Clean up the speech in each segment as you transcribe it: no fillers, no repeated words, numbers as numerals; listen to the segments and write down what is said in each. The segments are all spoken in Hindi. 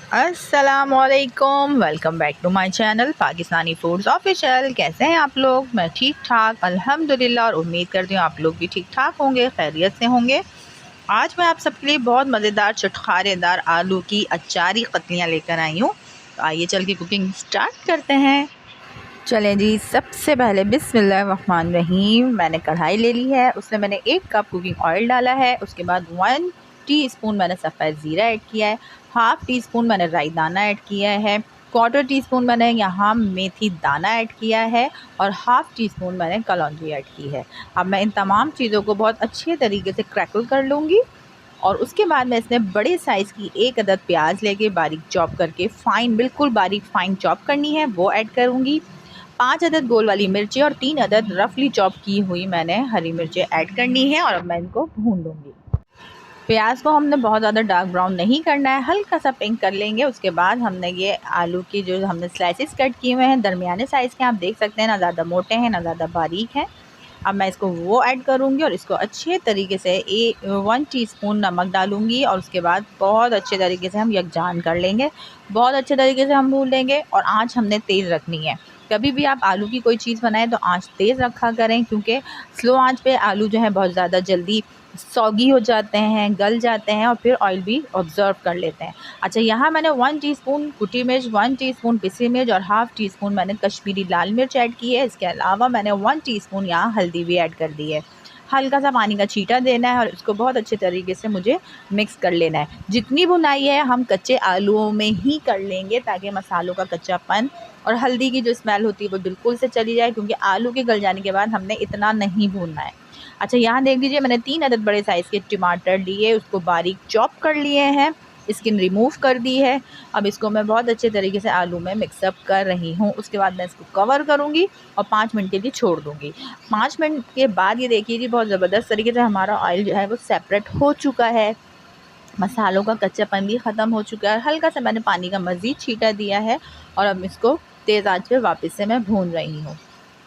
अस्सलामुअलैकुम, welcome back to my channel Pakistani foods official. कैसे हैं आप लोग? मैं ठीक ठाक अल्हम्दुलिल्लाह, और उम्मीद करती हूँ आप लोग भी ठीक ठाक होंगे, खैरियत से होंगे। आज मैं आप सबके लिए बहुत मज़ेदार चटखारेदार आलू की अचारी कतलियाँ लेकर आई हूँ। तो आइए चल के कुकिंग स्टार्ट करते हैं। चलें जी, सबसे पहले बिस्मिल्लाहिर्रहमानिर्रहीम। मैंने कढ़ाई ले ली है, उसमें मैंने 1 कप कुकिंग ऑयल डाला है। उसके बाद 1 टीस्पून मैंने सफ़ेद ज़ीरा ऐड किया है, हाफ़ टी स्पून मैंने राई दाना ऐड किया है, 1/4 टीस्पून मैंने यहाँ मेथी दाना ऐड किया है और हाफ़ टी स्पून मैंने कलौंजी ऐड की है। अब मैं इन तमाम चीज़ों को बहुत अच्छे तरीके से क्रैकल कर लूँगी और उसके बाद मैं इसमें बड़े साइज़ की 1 अदद प्याज लेके बारीक चॉप करके बिल्कुल बारीक फ़ाइन चॉप करनी है, वो ऐड करूँगी। 5 अदद गोल वाली मिर्ची और 3 अदद रफली चॉप की हुई मैंने हरी मिर्चें ऐड करनी है और अब मैं इनको भून लूँगी। प्याज को हमने बहुत ज़्यादा डार्क ब्राउन नहीं करना है, हल्का सा पिंक कर लेंगे। उसके बाद हमने ये आलू की जो हमने स्लाइसेस कट किए हुए हैं दरमियाने साइज़ के, आप देख सकते हैं, ना ज़्यादा मोटे हैं ना ज़्यादा बारीक हैं। अब मैं इसको वो ऐड करूँगी और इसको अच्छे तरीके से 1 टीस्पून नमक डालूँगी और उसके बाद बहुत अच्छे तरीके से हम यकजान कर लेंगे। बहुत अच्छे तरीके से हम भून लेंगे और आँच हमने तेज़ रखनी है। कभी भी आप आलू की कोई चीज़ बनाएं तो आँच तेज़ रखा करें, क्योंकि स्लो आँच पे आलू जो है बहुत ज़्यादा जल्दी सौगी हो जाते हैं, गल जाते हैं और फिर ऑयल भी ऑब्ज़र्व कर लेते हैं। अच्छा, यहाँ मैंने 1 टीस्पून कुटी मिर्च, 1 टीस्पून पिसी मिर्च और हाफ़ टीस्पून मैंने कश्मीरी लाल मिर्च ऐड की है। इसके अलावा मैंने 1 टीस्पून यहाँ हल्दी भी ऐड कर दी है। हल्का सा पानी का छींटा देना है और इसको बहुत अच्छे तरीके से मुझे मिक्स कर लेना है। जितनी भुनाई है हम कच्चे आलूओं में ही कर लेंगे, ताकि मसालों का कच्चापन और हल्दी की जो स्मेल होती है वो बिल्कुल से चली जाए, क्योंकि आलू के गल जाने के बाद हमने इतना नहीं भूनना है। अच्छा, यहाँ देख लीजिए, मैंने 3 अदद बड़े साइज़ के टमाटर लिए, उसको बारीक चॉप कर लिए हैं, स्किन रिमूव कर दी है। अब इसको मैं बहुत अच्छे तरीके से आलू में मिक्सअप कर रही हूँ। उसके बाद मैं इसको कवर करूँगी और 5 मिनट के लिए छोड़ दूँगी। 5 मिनट के बाद ये देखिए जी, बहुत ज़बरदस्त तरीके से हमारा ऑयल जो है वो सेपरेट हो चुका है, मसालों का कच्चापन भी ख़त्म हो चुका है। हल्का सा मैंने पानी का मज़ीद छींटा दिया है और अब इसको तेज़ आंच पे वापस से मैं भून रही हूँ।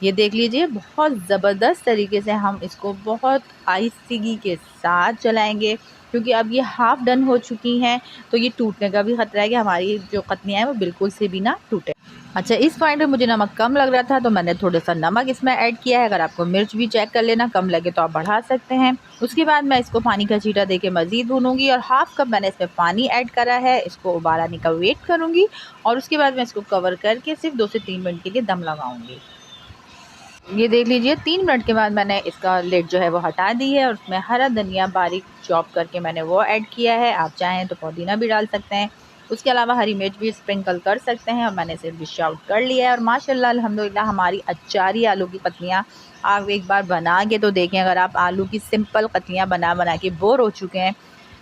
ये देख लीजिए, बहुत ज़बरदस्त तरीके से हम इसको बहुत आहिस्तगी के साथ चलाएँगे, क्योंकि अब ये हाफ़ डन हो चुकी हैं, तो ये टूटने का भी ख़तरा है कि हमारी जो कतलियाँ हैं वो बिल्कुल से भी ना टूटे। अच्छा, इस पॉइंट पे मुझे नमक कम लग रहा था तो मैंने थोड़ा-सा नमक इसमें ऐड किया है। अगर आपको मिर्च भी चेक कर लेना, कम लगे तो आप बढ़ा सकते हैं। उसके बाद मैं इसको पानी का छींटा देके मज़ीद भूनूँगी और हाफ़ कप मैंने इसमें पानी ऐड करा है। इसको उबाल आने का वेट करूँगी और उसके बाद मैं इसको कवर करके सिर्फ 2 से 3 मिनट के लिए दम लगाऊँगी। ये देख लीजिए, 3 मिनट के बाद मैंने इसका लिड जो है वो हटा दी है और उसमें हरा धनिया बारीक चॉप करके मैंने वो ऐड किया है। आप चाहें तो पुदीना भी डाल सकते हैं, उसके अलावा हरी मिर्च भी स्प्रिंकल कर सकते हैं और मैंने इसे डिश आउट कर लिया है। और माशाल्लाह अल्हम्दुलिल्लाह हमारी अचारी आलू की कतलियाँ आप एक बार बना के तो देखें। अगर आप आलू की सिंपल कतलियाँ बना बना के बोर हो चुके हैं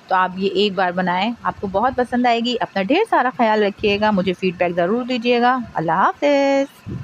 तो आप ये एक बार बनाएं, आपको बहुत पसंद आएगी। अपना ढेर सारा ख्याल रखिएगा, मुझे फ़ीडबैक ज़रूर दीजिएगा। अल्लाह हाफ़िज़।